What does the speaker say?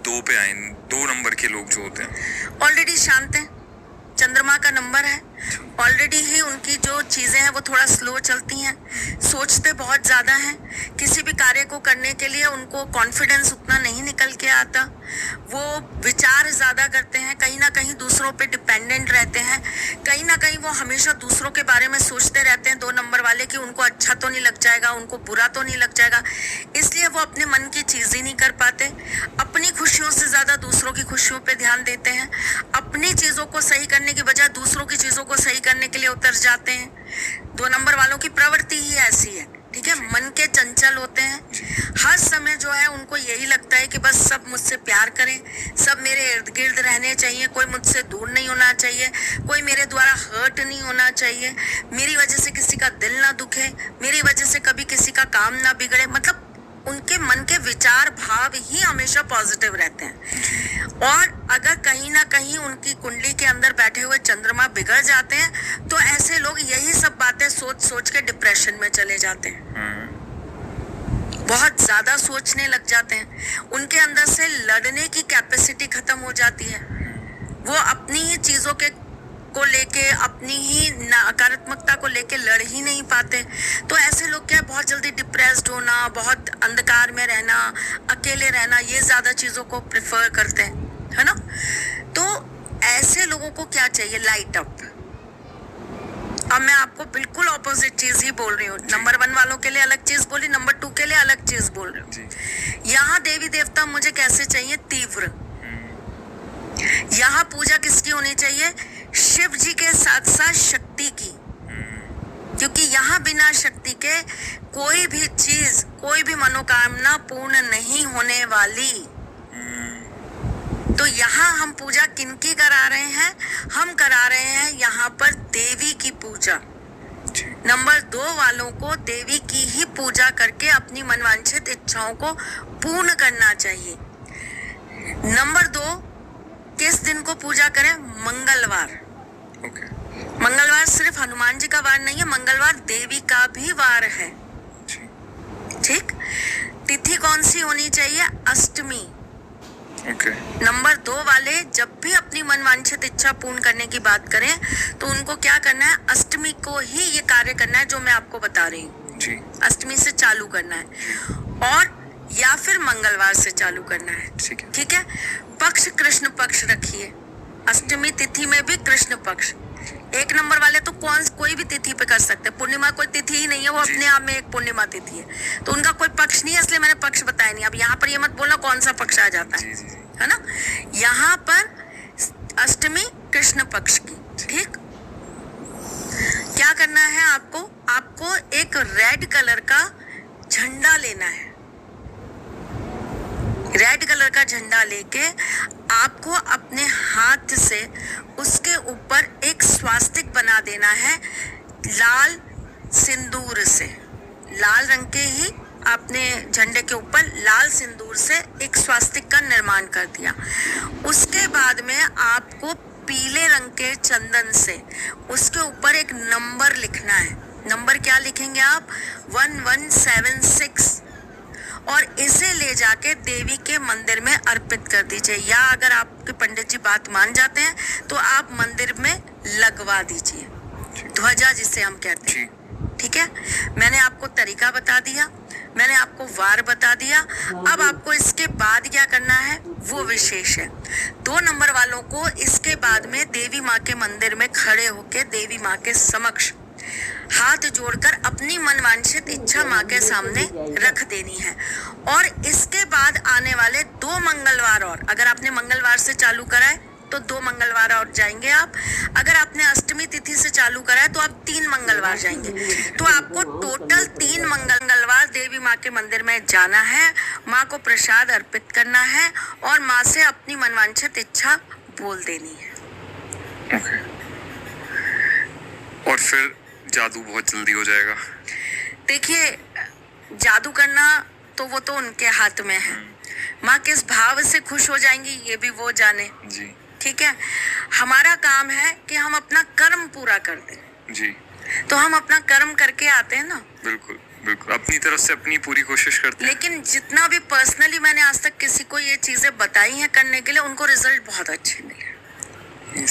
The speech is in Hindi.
2 पे आए, 2 नंबर के लोग जो होते हैं ऑलरेडी शांत हैं, चंद्रमा का नंबर है, ऑलरेडी ही उनकी जो चीजें हैं वो थोड़ा स्लो चलती हैं, सोचते बहुत ज्यादा हैं, किसी भी कार्य को करने के लिए उनको कॉन्फिडेंस उतना नहीं निकल के आता, वो विचार ज्यादा करते हैं, कहीं ना कहीं दूसरों पे डिपेंडेंट रहते हैं, कहीं ना कहीं वो हमेशा दूसरों के बारे में सोचते रहते हैं 2 नंबर वाले कि उनको अच्छा तो नहीं लग जाएगा, उनको बुरा तो नहीं लग जाएगा, इसलिए वो अपने मन की चीज ही नहीं कर पाते, अपनी खुशियों से ज्यादा दूसरों की खुशियों पे ध्यान देते हैं, अपनी चीजों को सही करने की बजाय दूसरों की चीजों को सही करने के लिए उतर जाते हैं। 2 नंबर वालों की प्रवृत्ति ही ऐसी है, ठीक है, मन के चंचल होते हैं, हर समय जो है उनको यही लगता है कि बस सब मुझसे प्यार करें, सब मेरे इर्द गिर्द रहने चाहिए, कोई मुझसे दूर नहीं होना चाहिए, कोई मेरे द्वारा हर्ट नहीं होना चाहिए, मेरी वजह से किसी का दिल ना दुखे, मेरी वजह से कभी किसी का काम ना बिगड़े, मतलब उनके मन के विचार भाव ही हमेशा पॉजिटिव रहते हैं। और अगर कहीं ना कहीं उनकी कुंडली के अंदर बैठे हुए चंद्रमा बिगड़ जाते हैं तो ऐसे लोग यही सब बातें सोच सोच के डिप्रेशन में चले जाते हैं, बहुत ज्यादा सोचने लग जाते हैं, उनके अंदर से लड़ने की कैपेसिटी खत्म हो जाती है, वो अपनी ही चीजों के को लेके, अपनी ही नकारात्मकता को लेके लड़ ही नहीं पाते। तो ऐसे लोग क्या, बहुत जल्दी डिप्रेस्ड होना, बहुत अंधकार में रहना, अकेले रहना, ये ज्यादा चीजों को प्रेफर करते हैं, है ना। तो ऐसे लोगों को क्या चाहिए, लाइट अप। अब मैं आपको बिल्कुल ऑपोजिट चीज ही बोल रही हूँ, नंबर 1 वालों के लिए अलग चीज बोली, नंबर 2 के लिए अलग चीज बोल रही हूँ। यहाँ देवी देवता मुझे कैसे चाहिए, तीव्र। यहाँ पूजा किसकी होनी चाहिए, शिव जी के साथ साथ शक्ति की, क्योंकि यहाँ बिना शक्ति के कोई भी चीज, कोई भी मनोकामना पूर्ण नहीं होने वाली। तो यहाँ हम पूजा किनकी करा रहे हैं, हम करा रहे हैं यहाँ पर देवी की पूजा। नंबर 2 वालों को देवी की ही पूजा करके अपनी मनवांछित इच्छाओं को पूर्ण करना चाहिए। नंबर 2, किस दिन को पूजा करें, मंगलवार। मंगलवार सिर्फ हनुमान जी का वार नहीं है, मंगलवार देवी का भी वार है, ठीक। तिथि कौन सी होनी चाहिए, अष्टमी। नंबर 2 वाले जब भी अपनी मनवांछित इच्छा पूर्ण करने की बात करें तो उनको क्या करना है, अष्टमी को ही ये कार्य करना है जो मैं आपको बता रही हूँ, अष्टमी से चालू करना है, और या फिर मंगलवार से चालू करना है, ठीक है। पक्ष कृष्ण पक्ष रखिए, अष्टमी तिथि में भी कृष्ण पक्ष। 1 नंबर वाले तो कोई भी तिथि पे कर सकते हैं, पूर्णिमा कोई तिथि ही नहीं है, वो अपने आप में एक पूर्णिमा तिथि है, तो उनका कोई पक्ष नहीं है, इसलिए मैंने पक्ष बताया नहीं। अब यहाँ पर ये मत बोलना कौन सा पक्ष आ जाता है ना। यहाँ पर अष्टमी कृष्ण पक्ष की, ठीक। क्या करना है आपको एक रेड कलर का झंडा लेना है, रेड कलर का झंडा लेके आपको अपने हाथ से उसके ऊपर एक स्वास्तिक बना देना है, लाल सिंदूर से, लाल रंग के ही आपने झंडे के ऊपर लाल सिंदूर से एक स्वास्तिक का निर्माण कर दिया। उसके बाद में आपको पीले रंग के चंदन से उसके ऊपर एक नंबर लिखना है। नंबर क्या लिखेंगे आप, 1176, और इसे ले जाके देवी के मंदिर में अर्पित कर दीजिए, या अगर आपके पंडित जी बात मान जाते हैं तो आप मंदिर में लगवा दीजिए, ध्वजा जिसे हम कहते हैं, ठीक है। मैंने आपको तरीका बता दिया, मैंने आपको वार बता दिया, अब आपको इसके बाद क्या करना है वो विशेष है। 2 नंबर वालों को इसके बाद में देवी माँ के मंदिर में खड़े होके देवी माँ के समक्ष हाथ जोड़कर अपनी मनवांछित इच्छा माँ के सामने रख देनी है। और इसके बाद आने वाले 2 मंगलवार, और अगर आपने मंगलवार से चालू करा है तो 2 मंगलवार और जाएंगे आप, अगर आपने अष्टमी तिथि से चालू करा है तो आप 3 मंगलवार जाएंगे, तो आपको टोटल 3 मंगलवार देवी माँ के मंदिर में जाना है, माँ को प्रसाद अर्पित करना है और माँ से अपनी मनवांछित इच्छा बोल देनी है। और फिर जादू बहुत जल्दी हो जाएगा। देखिए, जादू करना तो वो तो उनके हाथ में है, माँ किस भाव से खुश हो जाएंगी ये भी वो जाने जी, ठीक है। हमारा काम है कि हम अपना कर्म पूरा कर दें जी, तो हम अपना कर्म करके आते हैं ना, बिल्कुल। बिल्कुल अपनी तरफ से अपनी पूरी कोशिश करते हैं। लेकिन जितना भी पर्सनली मैंने आज तक किसी को ये चीजें बताई हैं करने के लिए, उनको रिजल्ट बहुत अच्छे मिले।